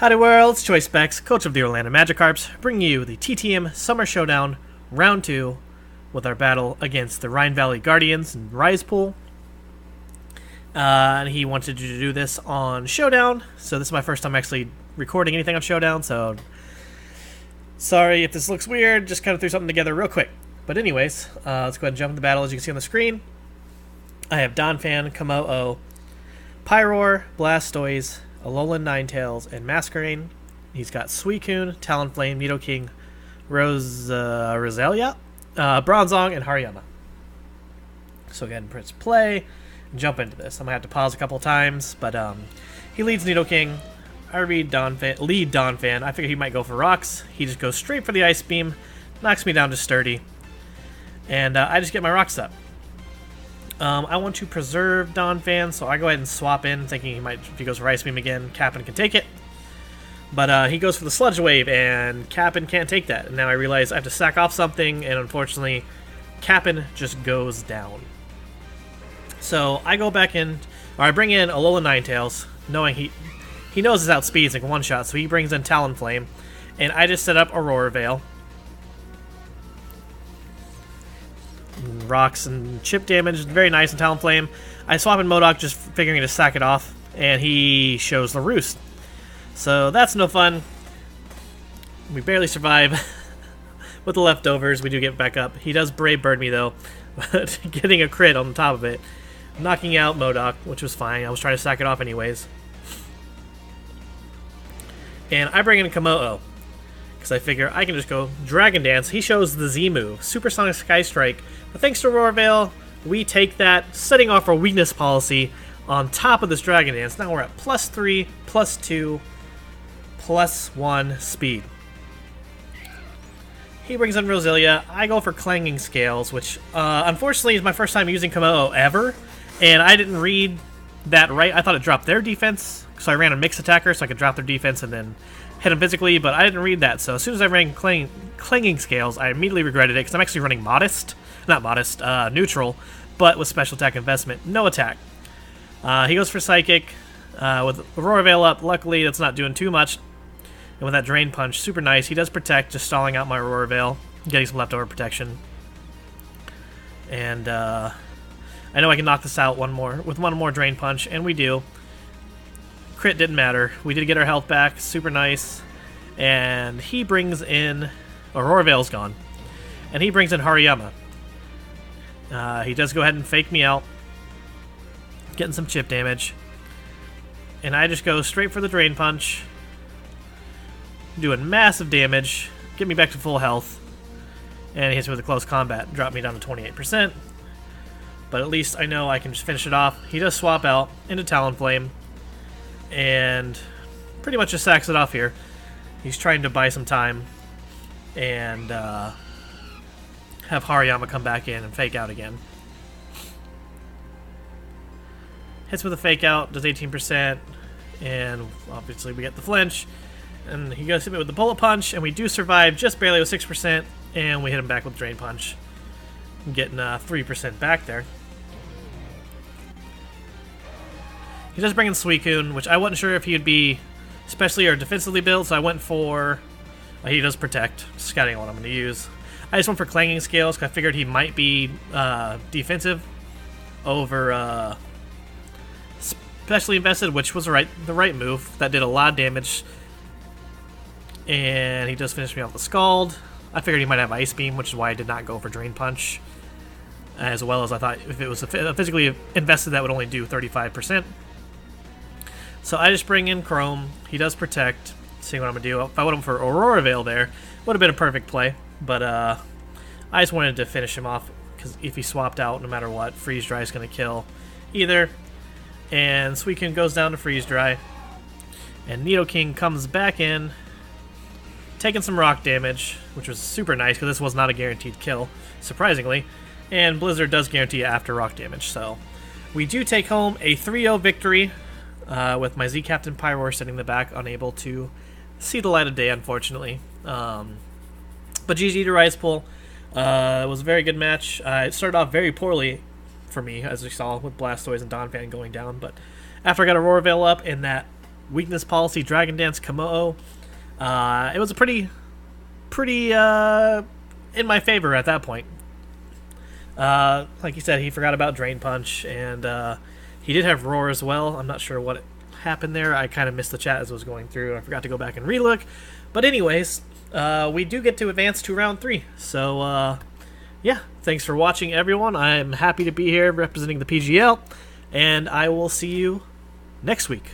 Howdy World, it's Choice Specs, coach of the Orlando Magikarps, bringing you the TTM Summer Showdown Round 2 with our battle against the Rhine Valley Guardians in Risepool. And he wanted to do this on Showdown, so this is my first time actually recording anything on Showdown, so sorry if this looks weird, just kind of threw something together real quick. But anyways, let's go ahead and jump in the battle. As you can see on the screen, I have Donphan, Komodo, Pyroar, Blastoise, Alolan Ninetales, and Masquerain. He's got Suicune, Talonflame, Nidoking, Roselia, Bronzong, and Hariyama. So again, press play and jump into this. I'm going to have to pause a couple times, but he leads Nidoking. I lead Donphan. I figured he might go for rocks. He just goes straight for the Ice Beam, knocks me down to Sturdy, and I just get my rocks up. I want to preserve Donphan, so I go ahead and swap in, thinking if he goes for Ice Beam again, Kapp'n can take it. But he goes for the Sludge Wave, and Kapp'n can't take that. And now I realize I have to sack off something, and unfortunately, Kapp'n just goes down. So I go back in, or I bring in Alolan Ninetales, knowing he knows his outspeeds like one-shot, so he brings in Talonflame, and I just set up Aurora Veil. Rocks and chip damage, very nice in Talonflame. I swap in Modok, just figuring to sack it off, and he shows the Roost. So that's no fun. We barely survive with the leftovers. We do get back up. He does Brave Bird me though, but getting a crit on the top of it, knocking out Modok, which was fine. I was trying to sack it off anyways. And I bring in Komodo, because I figure I can just go Dragon Dance. He shows the Z move, Supersonic Sky Strike. But thanks to Aurora Veil, we take that, setting off our weakness policy on top of this Dragon Dance. Now we're at +3, +2, +1 speed. He brings in Roselia. I go for Clanging Scales, which unfortunately is my first time using Komodo ever, and I didn't read that right. I thought it dropped their defense, so I ran a Mix Attacker so I could drop their defense and then hit him physically, but I didn't read that. So as soon as I ran Clanging Scales, I immediately regretted it, because I'm actually running Neutral, but with Special Attack Investment, no attack. He goes for Psychic, with Aurora Veil up. Luckily, that's not doing too much. And with that Drain Punch, super nice. He does Protect, just stalling out my Aurora Veil, getting some leftover protection. And I know I can knock this out with one more Drain Punch, and we do. Crit didn't matter. We did get our health back, super nice. And he brings in... Aurora Veil's gone. And he brings in Hariyama. He does go ahead and fake me out, getting some chip damage. And I just go straight for the Drain Punch, doing massive damage, get me back to full health. And he hits me with a close combat, drop me down to 28%. But at least I know I can just finish it off. He does swap out into Talonflame, and pretty much just sacks it off here. He's trying to buy some time and have Hariyama come back in and fake out again. Hits with a fake out, does 18%, and obviously we get the flinch. And he goes hit me with the Bullet Punch, and we do survive just barely with 6%, and we hit him back with Drain Punch, getting 3% back there. He does bring in Suicune, which I wasn't sure if he'd be specially or defensively built, so I went for... he does Protect, scouting what I'm going to use. I just went for Clanging Scales, because I figured he might be defensive over specially invested, which was the right move. That did a lot of damage. And he does finish me off with Scald. I figured he might have Ice Beam, which is why I did not go for Drain Punch. As well as I thought if it was physically invested, that would only do 35%. So I just bring in Chrome. He does Protect. See what I'm going to do. If I went for Aurora Veil there, would have been a perfect play. But I just wanted to finish him off, because if he swapped out, no matter what, Freeze Dry is going to kill either. And Suicune goes down to Freeze Dry. And Nidoking comes back in, taking some rock damage, which was super nice, because this was not a guaranteed kill, surprisingly. And Blizzard does guarantee after rock damage. So we do take home a 3-0 victory, with my Z Captain Pyroar sitting in the back, unable to see the light of day, unfortunately. But GG to Risepool. It was a very good match. It started off very poorly for me, as we saw with Blastoise and Donphan going down, but after I got Aurora Veil up and that Weakness Policy, Dragon Dance, Kamo. It was a pretty in my favor at that point. Like you said, he forgot about Drain Punch, and he did have Roar as well. I'm not sure what happened there. I kind of missed the chat as I was going through. I forgot to go back and relook. But anyways, we do get to advance to round 3. So, yeah, thanks for watching, everyone. I'm happy to be here representing the PGL, and I will see you next week.